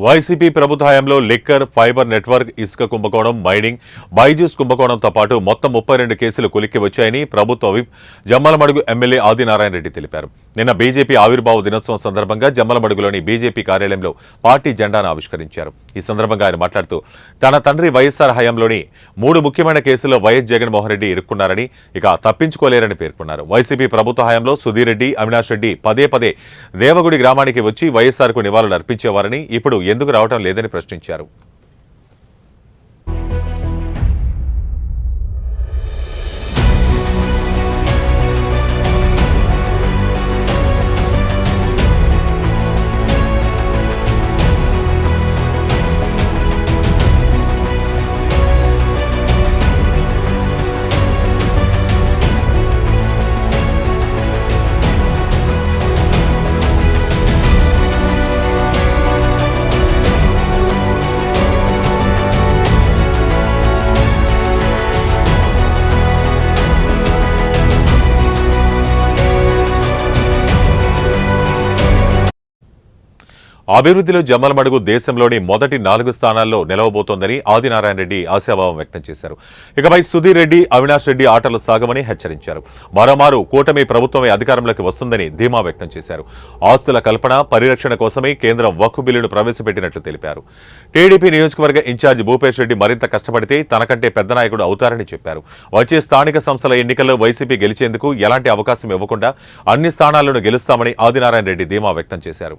YCP ప్రభుత్వ హయాంలో liquor, fibre network, ఇసుక కుంభకోణం, మైనింగ్, బైజూస్ కుంభకోణంతో పాటు మొత్తం 32 కేసులు కొలిక్కి వచ్చాయని ప్రభుత్వ విప్ జమ్మలమడుగు ఎమ్మెల్యే ఆదినారాయణ రెడ్డి తెలిపారు. నిన్న బీజేపీ ఆవిర్భావ దినోత్సవం సందర్భంగా జమ్మలమడుగులోని బీజేపీ కార్యాలయంలో పార్టీ జెండాను ఆవిష్కరించారు. ఈ సందర్భంగా ఆయన మాట్లాడుతూ తన తండ్రి వైఎస్ఆర్ హయాంలోని 3 ముఖ్యమైన కేసుల్లో వైఎస్ జగన్మోహన్ రెడ్డి ఇరుక్కున్నారని, ఇక తప్పించుకోలేరని పేర్కొన్నారు. వైసీపీ ప్రభుత్వ హయాంలో సుధీర్ రెడ్డి, అవినాష్ రెడ్డి పదే పదే దేవగుడి గ్రామానికి వచ్చి వైఎస్ఆర్కు నివాళులు అర్పించేవారని, ఇప్పుడు ఎందుకు రావటం లేదని ప్రశ్నించారు. అభివృద్ధిలో జమ్మలమడుగు దేశంలోని మొదటి 4 స్థానాల్లో నిలవబోతోందని ఆదినారాయణ రెడ్డి ఆశాభావం వ్యక్తం చేశారు. ఇకపై సుధీర్ రెడ్డి, అవినాష్ రెడ్డి ఆటలు సాగమని హెచ్చరించారు. మరోమారు కూటమి ప్రభుత్వమే అధికారంలోకి వస్తుందని ధీమా వ్యక్తం చేశారు. ఆస్తుల కల్పన, పరిరక్షణ కోసమే కేంద్రం వక్ఫ్ బిల్లును ప్రవేశపెట్టినట్లు తెలిపారు. టీడీపీ నియోజకవర్గ ఇన్ఛార్జ్ భూపేష్ రెడ్డి మరింత కష్టపడితే తనకంటే పెద్ద నాయకుడు అవుతారని చెప్పారు. వచ్చే స్థానిక సంస్థల ఎన్నికల్లో వైసీపీ గెలిచేందుకు ఎలాంటి అవకాశం ఇవ్వకుండా అన్ని స్థానాలను గెలుస్తామని ఆదినారాయణ రెడ్డి ధీమా వ్యక్తం చేశారు.